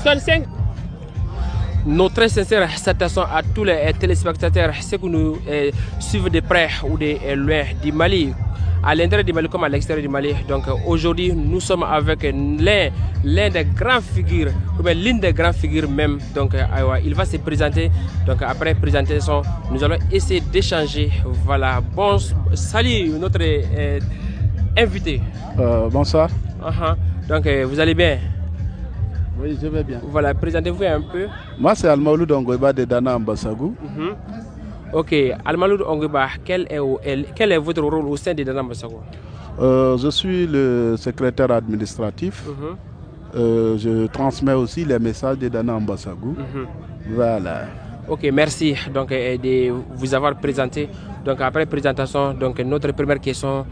55. Nos très sincères salutations à tous les téléspectateurs, ceux qui nous suivent de près ou de loin du Mali, à l'intérieur du Mali comme à l'extérieur du Mali. Donc aujourd'hui, nous sommes avec l'un des grandes figures, ou bien l'une des grandes figures même. Donc il va se présenter. Donc après présentation, nous allons essayer d'échanger. Voilà. Bon, salut notre invité. Bonsoir. Donc vous allez bien? Oui, je vais bien. Voilà, présentez-vous un peu. Moi, c'est Almaloud Ongoiba de Dana Ambasagou. Ok, Almaloud Ongoiba, quel est votre rôle au sein de Dana Ambasagou? Je suis le secrétaire administratif. Je transmets aussi les messages de Dana Ambasagou. Voilà. Ok, merci donc, de vous avoir présenté. Donc après présentation, donc, notre première question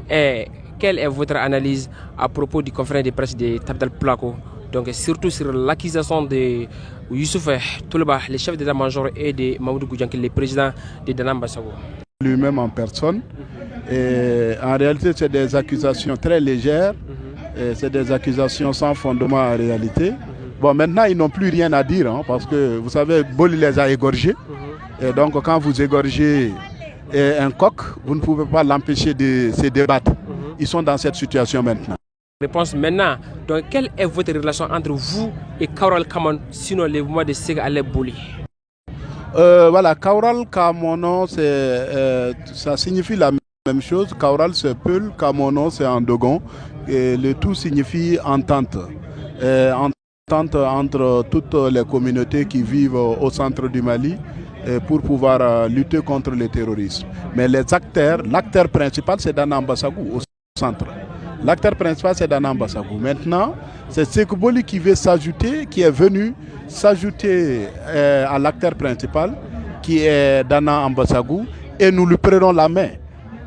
est quelle est votre analyse à propos du conférence de presse de Tabdal Plako? Donc surtout sur l'accusation de Youssouf Toulba, le chef d'état-major, et de Mamoudou Goudianki, le président de Dana Ambasagou. Lui-même en personne. Et en réalité, c'est des accusations très légères. C'est des accusations sans fondement en réalité. Bon, maintenant, ils n'ont plus rien à dire, hein, parce que, vous savez, Boli les a égorgés. Et donc, quand vous égorgez un coq, vous ne pouvez pas l'empêcher de se débattre. Ils sont dans cette situation maintenant. Réponse maintenant. Donc, quelle est votre relation entre vous et Kaural Kamon, sinon le mouvement de Sega Alep Boli? Voilà, Kaural Kamono, ça signifie la même chose. Kaural c'est Peul, Kamono c'est en Dogon. Et le tout signifie entente. Entente entre toutes les communautés qui vivent au centre du Mali pour pouvoir lutter contre le terrorisme. Mais les acteurs, l'acteur principal c'est Dana Ambasagou au centre. L'acteur principal, c'est Dana Ambasagou. Maintenant, c'est Sékou Boli qui veut s'ajouter, qui est venu s'ajouter à l'acteur principal, qui est Dana Ambasagou, et nous lui prenons la main.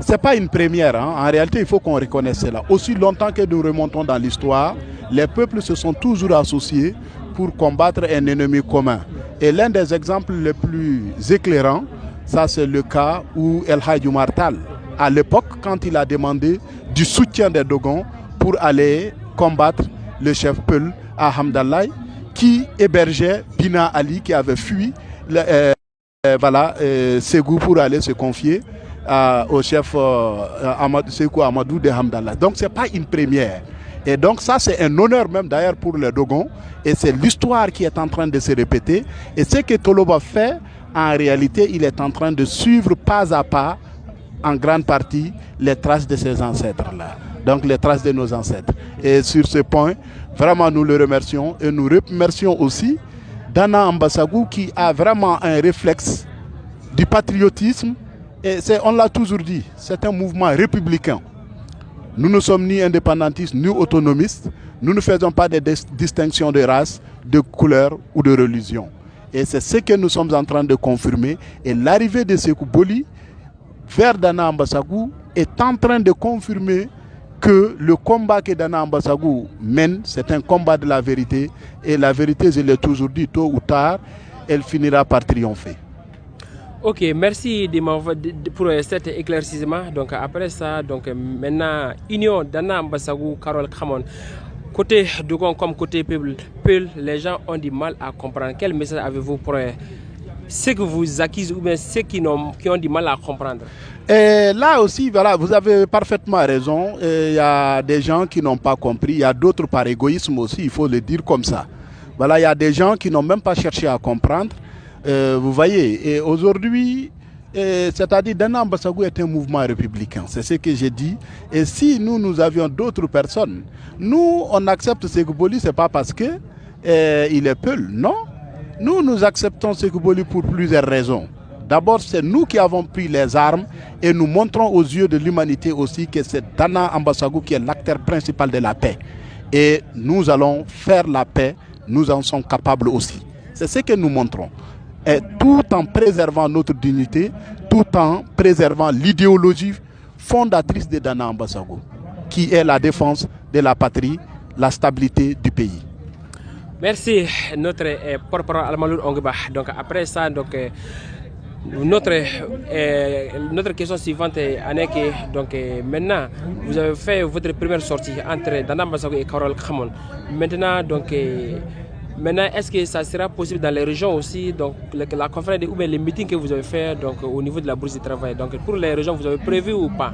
Ce n'est pas une première, hein. En réalité, il faut qu'on reconnaisse cela. Aussi longtemps que nous remontons dans l'histoire, les peuples se sont toujours associés pour combattre un ennemi commun. Et l'un des exemples les plus éclairants, ça c'est le cas où El Hadj Oumar Tall, à l'époque, quand il a demandé du soutien des Dogons pour aller combattre le chef Peul à Hamdallah, qui hébergeait Bina Ali, qui avait fui Ségou pour aller se confier au chef Sékou Amadou de Hamdallah. Donc ce n'est pas une première. Et donc ça c'est un honneur même d'ailleurs pour les Dogons. Et c'est l'histoire qui est en train de se répéter. Et ce que Toloba fait, en réalité, il est en train de suivre pas à pas, en grande partie, les traces de ses ancêtres-là. Donc les traces de nos ancêtres. Et sur ce point, vraiment nous le remercions. Et nous remercions aussi Dana Ambasagou qui a vraiment un réflexe du patriotisme. Et on l'a toujours dit, c'est un mouvement républicain. Nous ne sommes ni indépendantistes, ni autonomistes. Nous ne faisons pas de distinction de race, de couleur ou de religion. Et c'est ce que nous sommes en train de confirmer. Et l'arrivée de Sékou Boli vers Dana Ambasagou est en train de confirmer que le combat que Dana Ambasagou mène, c'est un combat de la vérité. Et la vérité, je l'ai toujours dit, tôt ou tard, elle finira par triompher. Ok, merci pour cet éclaircissement. Donc après ça, donc maintenant, Union Dana Ambasagou, Karol Khamon. Côté Dogon comme côté Peul, les gens ont du mal à comprendre. Quel message avez-vous pour ceux que vous accusez ou bien ceux qui ont du mal à comprendre? Et là aussi, voilà, vous avez parfaitement raison. Il y a des gens qui n'ont pas compris. Il y a d'autres par égoïsme aussi, il faut le dire comme ça. Voilà, il y a des gens qui n'ont même pas cherché à comprendre. Vous voyez, et aujourd'hui, c'est-à-dire Dana Ambasagou est un mouvement républicain, c'est ce que j'ai dit. Et si nous avions d'autres personnes, nous, on accepte Sékou Boli, ce n'est pas parce que il est Peul, non. Nous acceptons Sékou Boli pour plusieurs raisons. D'abord, c'est nous qui avons pris les armes et nous montrons aux yeux de l'humanité aussi que c'est Dana Ambasagou qui est l'acteur principal de la paix. Et nous allons faire la paix, nous en sommes capables aussi. C'est ce que nous montrons. Et tout en préservant notre dignité, tout en préservant l'idéologie fondatrice de Dana Ambasagou, qui est la défense de la patrie, la stabilité du pays. Merci, notre porte-parole Almaloud Ongoiba. Donc après ça, donc, notre question suivante est donc maintenant, vous avez fait votre première sortie entre Dana Ambasagou et Karol Khamon. Maintenant, donc, Maintenant, est-ce que ça sera possible dans les régions aussi, donc la conférence ou bien les meetings que vous avez fait donc, au niveau de la bourse du travail, donc pour les régions, vous avez prévu ou pas?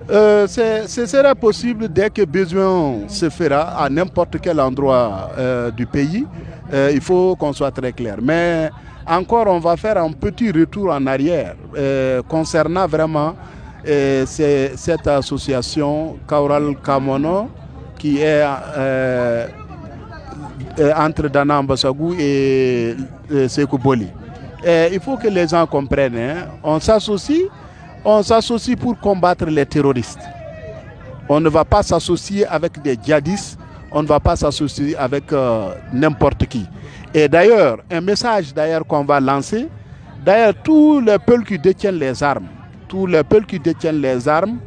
Ce sera possible dès que besoin se fera à n'importe quel endroit du pays. Il faut qu'on soit très clair. Mais encore, on va faire un petit retour en arrière concernant vraiment cette association Kaural Kamono qui est entre Dana Ambasagou et Sékou Boli. Il faut que les gens comprennent, hein, on s'associe pour combattre les terroristes. On ne va pas s'associer avec des djihadistes, on ne va pas s'associer avec n'importe qui. Et d'ailleurs, un message qu'on va lancer, tous les peuples qui détiennent les armes,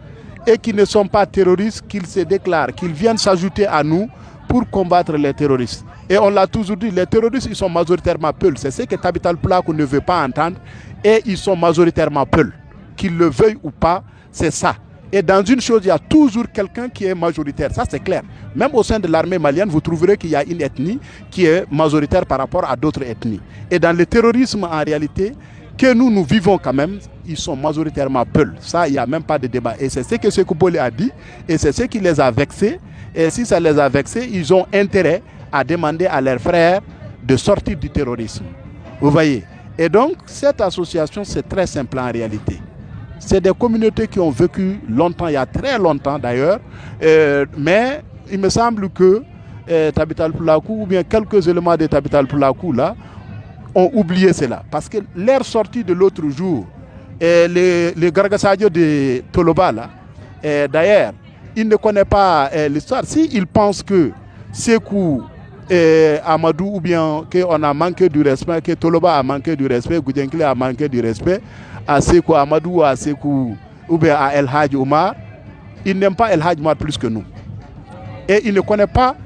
et qui ne sont pas terroristes, qu'ils se déclarent, qu'ils viennent s'ajouter à nous pour combattre les terroristes. Et on l'a toujours dit, les terroristes, ils sont majoritairement peuls. C'est ce que Tabital Plakou ne veut pas entendre. Et ils sont majoritairement peuls. Qu'ils le veuillent ou pas, c'est ça. Et dans une chose, il y a toujours quelqu'un qui est majoritaire. Ça, c'est clair. Même au sein de l'armée malienne, vous trouverez qu'il y a une ethnie qui est majoritaire par rapport à d'autres ethnies. Et dans le terrorisme, en réalité, que nous vivons quand même, ils sont majoritairement peuls. Ça, il n'y a même pas de débat. Et c'est ce que Sékou Boli a dit. Et c'est ce qui les a vexés. Et si ça les a vexés, ils ont intérêt à demander à leurs frères de sortir du terrorisme. Vous voyez? Et donc, cette association, c'est très simple en réalité. C'est des communautés qui ont vécu longtemps, il y a très longtemps d'ailleurs, mais il me semble que Tabital Plakou, ou bien quelques éléments de Tabital Plakou là, ont oublié cela. Parce que leur sortie de l'autre jour, les Gargasadio de Toloba là, d'ailleurs, il ne connaît pas l'histoire. S'il pense que Sékou Amadou, ou bien qu'on a manqué du respect, que Toloba a manqué du respect, Goudiankile a manqué du respect, à Sékou Amadou, à Sékou, ou bien à El Hadj Omar, il n'aime pas El Hadj Omar plus que nous. Et il ne connaît pas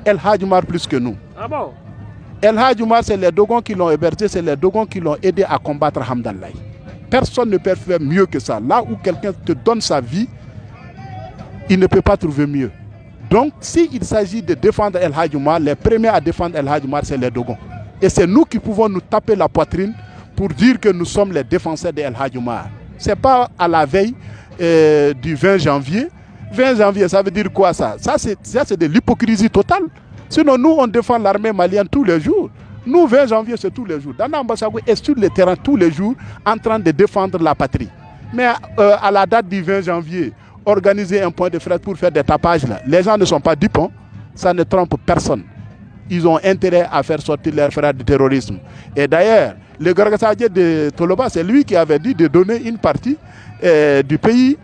El Hadj Omar plus que nous. Ah bon? El Hadj Omar, c'est les Dogons qui l'ont hébergé, c'est les Dogons qui l'ont aidé à combattre Hamdallah. Personne ne peut faire mieux que ça. Là où quelqu'un te donne sa vie, il ne peut pas trouver mieux. Donc, s'il s'agit de défendre El Hadj Omar, les premiers à défendre El Hadj Omar, c'est les Dogons. Et c'est nous qui pouvons nous taper la poitrine pour dire que nous sommes les défenseurs de El Hadj Omar. Ce n'est pas à la veille du 20 janvier. 20 janvier, ça veut dire quoi ça? Ça, c'est de l'hypocrisie totale. Sinon, nous, on défend l'armée malienne tous les jours. Nous, 20 janvier, c'est tous les jours. Dana Ambasagou est sur le terrain tous les jours en train de défendre la patrie. Mais à la date du 20 janvier, organiser un point de fête pour faire des tapages là. Les gens ne sont pas dupes, hein. Ça ne trompe personne. Ils ont intérêt à faire sortir leurs frères du terrorisme. Et d'ailleurs, le Gargasadio de Toloba, c'est lui qui avait dit de donner une partie du pays,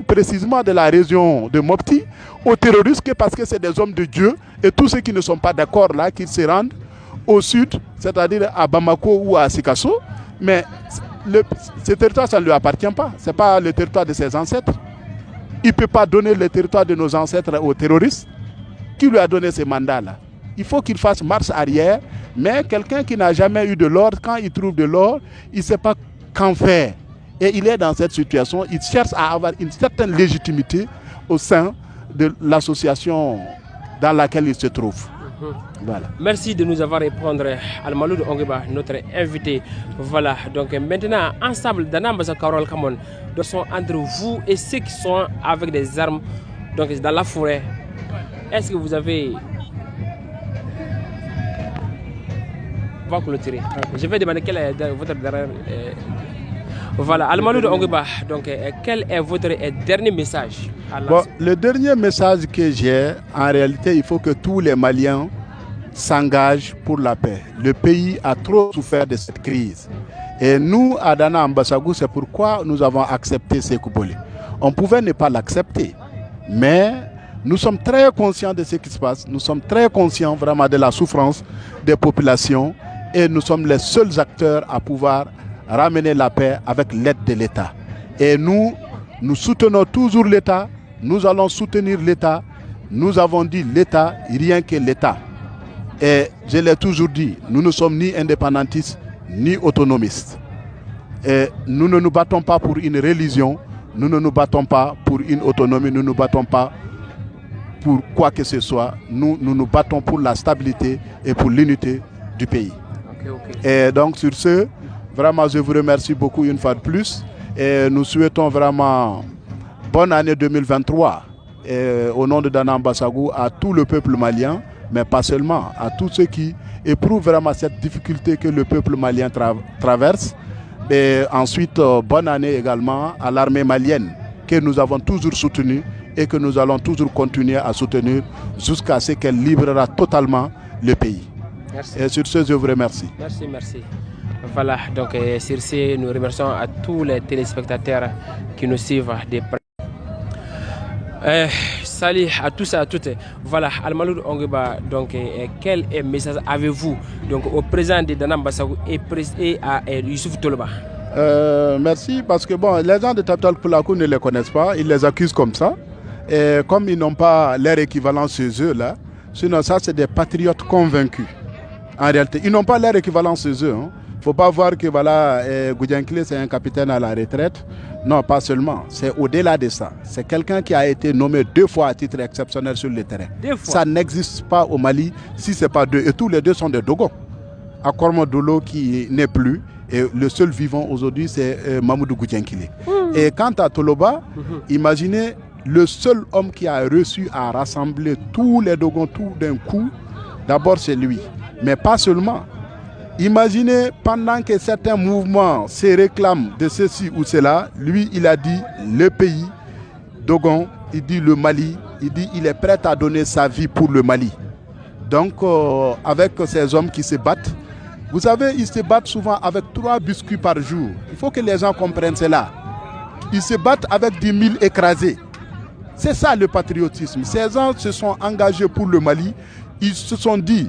précisément de la région de Mopti, aux terroristes, parce que c'est des hommes de Dieu, et tous ceux qui ne sont pas d'accord là, qu'ils se rendent au sud, c'est-à-dire à Bamako ou à Sikasso. Mais ce territoire, ça ne lui appartient pas. Ce n'est pas le territoire de ses ancêtres. Il ne peut pas donner le territoire de nos ancêtres aux terroristes. Qui lui a donné ces mandats-là? Il faut qu'il fasse marche arrière. Mais quelqu'un qui n'a jamais eu de l'or, quand il trouve de l'or, il ne sait pas qu'en faire. Et il est dans cette situation. Il cherche à avoir une certaine légitimité au sein de l'association dans laquelle il se trouve. Voilà. Merci de nous avoir répondu, Al-Maloud Ongeba, notre invité. Voilà, donc maintenant, ensemble, Dana Ambasagou Kaural Kamon, sont entre vous et ceux qui sont avec des armes donc dans la forêt. Est-ce que vous avez... On va clôturer. Je vais demander quel est votre dernier... Voilà, Al-Maloud Ongeba, donc quel est votre dernier message? Bon, le dernier message que j'ai, en réalité, il faut que tous les Maliens s'engagent pour la paix. Le pays a trop souffert de cette crise. Et nous, à Dana Ambasagou, c'est pourquoi nous avons accepté Sékou Boli. On pouvait ne pas l'accepter, mais nous sommes très conscients de ce qui se passe. Nous sommes très conscients vraiment de la souffrance des populations et nous sommes les seuls acteurs à pouvoir ramener la paix avec l'aide de l'État. Et nous soutenons toujours l'État, nous allons soutenir l'État. Nous avons dit l'État, rien que l'État. Et je l'ai toujours dit, nous ne sommes ni indépendantistes, ni autonomistes. Et nous ne nous battons pas pour une religion, nous ne nous battons pas pour une autonomie, nous ne nous battons pas pour quoi que ce soit. Nous nous battons pour la stabilité et pour l'unité du pays. Et donc sur ce, vraiment je vous remercie beaucoup une fois de plus. Et nous souhaitons vraiment bonne année 2023 au nom de Dana Mbassagou à tout le peuple malien, mais pas seulement, à tous ceux qui éprouvent vraiment cette difficulté que le peuple malien traverse. Et ensuite, bonne année également à l'armée malienne que nous avons toujours soutenue et que nous allons toujours continuer à soutenir jusqu'à ce qu'elle libérera totalement le pays. Merci. Et sur ce, je vous remercie. Merci, merci. Voilà, donc sur ce, nous remercions à tous les téléspectateurs qui nous suivent de près. Salut à tous et à toutes. Voilà, Al-Maloud Ongeba, donc quel message avez-vous donc au président de Dana Mbassagou et à Youssouf Toloba? Merci, parce que bon, les gens de Tapital Poulakou ne les connaissent pas, ils les accusent comme ça. Et comme ils n'ont pas leur équivalent chez eux là, sinon ça c'est des patriotes convaincus. En réalité, ils n'ont pas leur équivalent chez eux. Hein. Faut pas voir que voilà, Goudiankile c'est un capitaine à la retraite. Non, pas seulement. C'est au-delà de ça. C'est quelqu'un qui a été nommé 2 fois à titre exceptionnel sur le terrain. Ça n'existe pas au Mali si ce n'est pas 2. Et tous les 2 sont des Dogons. Akormo Dolo qui n'est plus. Et le seul vivant aujourd'hui, c'est Mamoudou Goudiankile. Et quant à Toloba, imaginez le seul homme qui a réussi à rassembler tous les Dogons tout d'un coup. D'abord, c'est lui. Mais pas seulement. Imaginez, pendant que certains mouvements se réclament de ceci ou cela, lui, il a dit le pays, Dogon, il dit le Mali, il dit il est prêt à donner sa vie pour le Mali. Donc, avec ces hommes qui se battent, vous savez, ils se battent souvent avec 3 biscuits par jour. Il faut que les gens comprennent cela. Ils se battent avec 10 000 écrasés. C'est ça le patriotisme. Ces gens se sont engagés pour le Mali. Ils se sont dit,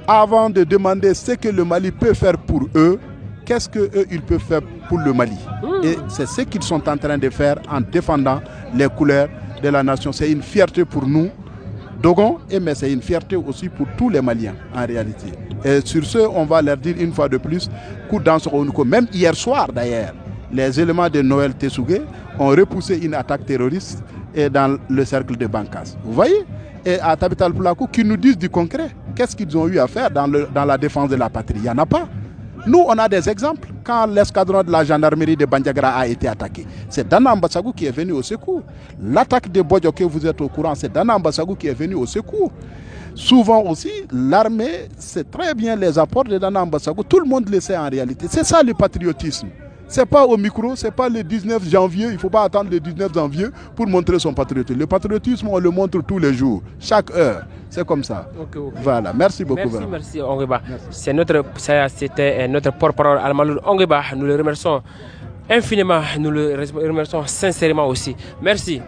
avant de demander ce que le Mali peut faire pour eux, qu'est-ce qu'eux, ils peuvent faire pour le Mali. Et c'est ce qu'ils sont en train de faire en défendant les couleurs de la nation. C'est une fierté pour nous, Dogon, mais c'est une fierté aussi pour tous les Maliens, en réalité. Et sur ce, on va leur dire une fois de plus, coup dans ce Ronouko. Même hier soir, d'ailleurs, les éléments de Noël Tessougué ont repoussé une attaque terroriste dans le cercle de Bankas. Vous voyez? Et à Tapital Poulakou, qui nous disent du concret. Qu'est-ce qu'ils ont eu à faire dans la défense de la patrie? Il n'y en a pas. Nous, on a des exemples. Quand l'escadron de la gendarmerie de Bandiagara a été attaqué, c'est Dana Mbassagou qui est venu au secours. L'attaque de Bodjoke, vous êtes au courant, c'est Dana Mbassagou qui est venu au secours. Souvent aussi, l'armée sait très bien les apports de Dana Mbassagou. Tout le monde le sait en réalité. C'est ça le patriotisme. Ce n'est pas au micro, ce n'est pas le 19 janvier. Il ne faut pas attendre le 19 janvier pour montrer son patriotisme. Le patriotisme, on le montre tous les jours, chaque heure. C'est comme ça. Voilà, merci beaucoup. Merci Ongeba. C'était notre porte-parole Al-Maloud Ongeba. Nous le remercions infiniment, nous le remercions sincèrement aussi. Merci.